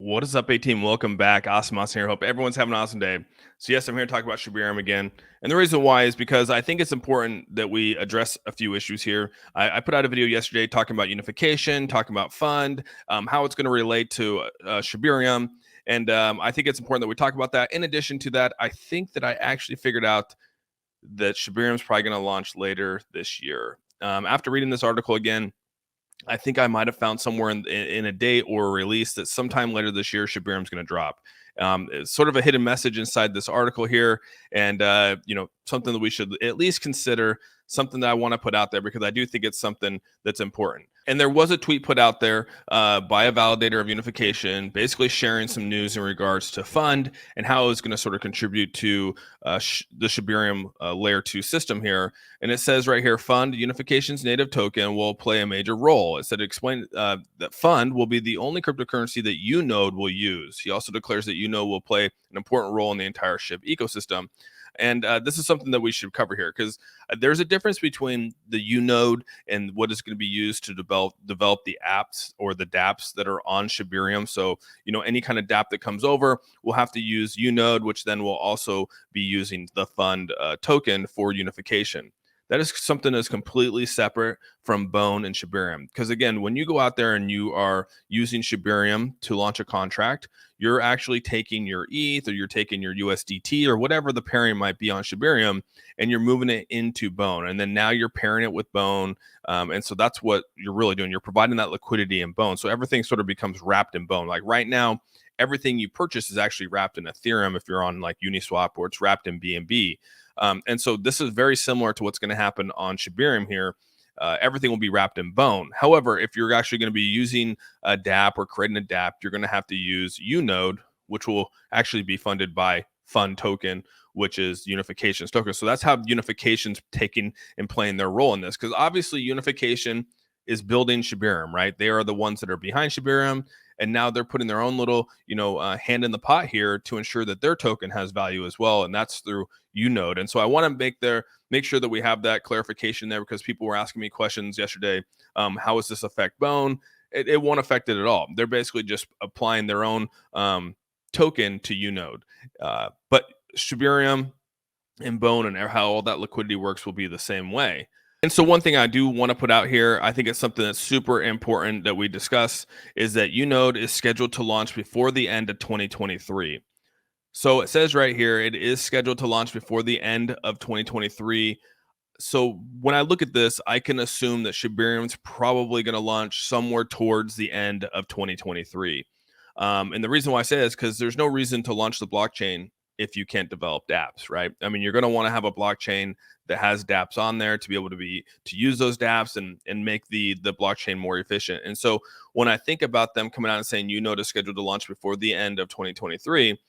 What is up, A team? Welcome back. Awesome here. Hope everyone's having an awesome day. So, yes, I'm here to talk about Shibarium again. And the reason why is because I think it's important that we address a few issues here. I put out a video yesterday talking about unification, talking about fund, how it's going to relate to Shibarium. And I think it's important that we talk about that. In addition to that, I think that I actually figured out that Shibarium is probably going to launch later this year. After reading this article again, I think I might have found somewhere in a date or a release that sometime later this year, Shibarium is going to drop. It's sort of a hidden message inside this article here, and something that we should at least consider. Something that I want to put out there because I do think it's something that's important. And there was a tweet put out there by a validator of unification, basically sharing some news in regards to fund and how it was going to sort of contribute to the Shibarium layer 2 system here. And it says right here, fund unification's native token will play a major role. It said explain that fund will be the only cryptocurrency that Unode will use. He also declares that Unode will play an important role in the entire SHIB ecosystem. And this is something that we should cover here because there's a difference between the Unode and what is going to be used to develop the apps or the dApps that are on Shibarium. So, any kind of dApp that comes over, we'll have to use Unode, which then will also be using the fund token for unification. That is something that's completely separate from Bone and Shibarium. Because again, when you go out there and you are using Shibarium to launch a contract, you're actually taking your ETH or you're taking your USDT or whatever the pairing might be on Shibarium, and you're moving it into Bone. And then now you're pairing it with Bone. And so that's what you're really doing. You're providing that liquidity in Bone. So everything sort of becomes wrapped in Bone. Like right now, everything you purchase is actually wrapped in Ethereum if you're on like Uniswap, or it's wrapped in BNB. And so this is very similar to what's going to happen on Shibarium here. Everything will be wrapped in Bone. However, if you're actually going to be using a dApp or creating a dApp, you're going to have to use Unode, which will actually be funded by Fund Token, which is Unification's token. So that's how Unification's taking and playing their role in this. Because obviously Unification is building Shibarium, right? They are the ones that are behind Shibarium. And now they're putting their own little, hand in the pot here to ensure that their token has value as well. And that's through Unode. And so I want to make sure that we have that clarification there because people were asking me questions yesterday. How does this affect Bone? It won't affect it at all. They're basically just applying their own token to Unode. But Shibarium and Bone and how all that liquidity works will be the same way. And so one thing I do want to put out here, I think it's something that's super important that we discuss, is that Unode is scheduled to launch before the end of 2023. So it says right here, it is scheduled to launch before the end of 2023. So when I look at this, I can assume that Shibarium's probably going to launch somewhere towards the end of 2023. And the reason why I say this is because there's no reason to launch the blockchain if you can't develop dApps, right? I mean, you're going to want to have a blockchain that has dApps on there to be able to use those dApps and make the blockchain more efficient. And so when I think about them coming out and saying Unode is scheduled to launch before the end of 2023,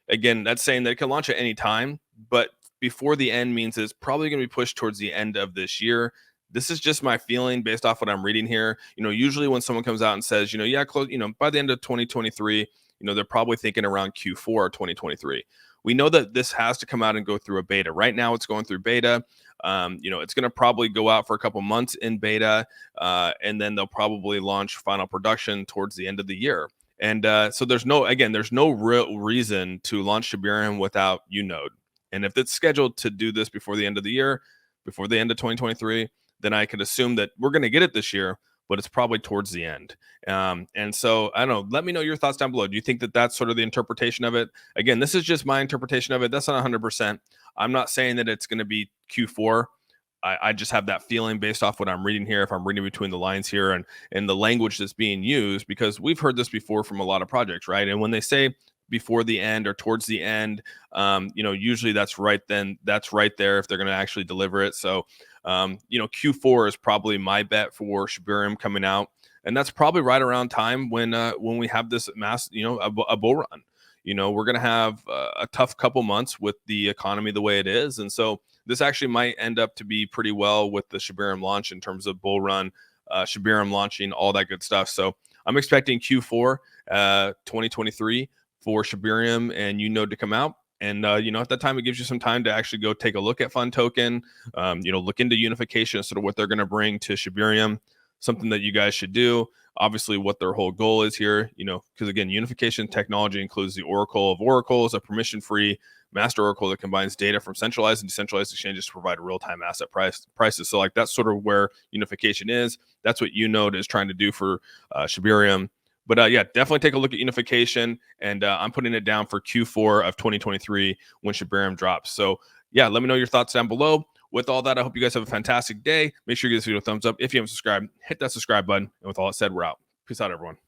again, that's saying that it can launch at any time, but before the end means it's probably going to be pushed towards the end of this year. This is just my feeling based off what I'm reading here. Usually when someone comes out and says, by the end of 2023, they're probably thinking around Q4 2023. We know that this has to come out and go through a beta. Right now, it's going through beta. It's going to probably go out for a couple months in beta, and then they'll probably launch final production towards the end of the year. And so there's no real reason to launch Shibarium without Unode. And if it's scheduled to do this before the end of the year, before the end of 2023, then I could assume that we're going to get it this year, but it's probably towards the end. And so I don't know, let me know your thoughts down below. Do you think that that's sort of the interpretation of it? Again, this is just my interpretation of it. That's not 100%. I'm not saying that it's going to be Q4. I just have that feeling based off what I'm reading here, if I'm reading between the lines here and the language that's being used, because we've heard this before from a lot of projects, right? And when they say before the end or towards the end, usually that's right there if they're going to actually deliver it. So, Q4 is probably my bet for Shibarium coming out. And that's probably right around time when we have this mass, a bull run. We're going to have a tough couple months with the economy the way it is. And so this actually might end up to be pretty well with the Shibarium launch in terms of bull run, Shibarium launching, all that good stuff. So I'm expecting Q4 2023 for Shibarium and Unode to come out. And, at that time, it gives you some time to actually go take a look at Fund Token, look into Unification, sort of what they're going to bring to Shibarium, something that you guys should do. obviously what their whole goal is here, because again, unification technology includes the Oracle of Oracles, a permission-free master oracle that combines data from centralized and decentralized exchanges to provide real-time asset prices. So like that's sort of where unification is. That's what Unode is trying to do for Shibarium. But yeah, definitely take a look at unification, and I'm putting it down for Q4 of 2023 when Shibarium drops. So yeah, let me know your thoughts down below. With all that, I hope you guys have a fantastic day. Make sure you give this video a thumbs up. If you haven't subscribed, hit that subscribe button. And with all that said, we're out. Peace out, everyone.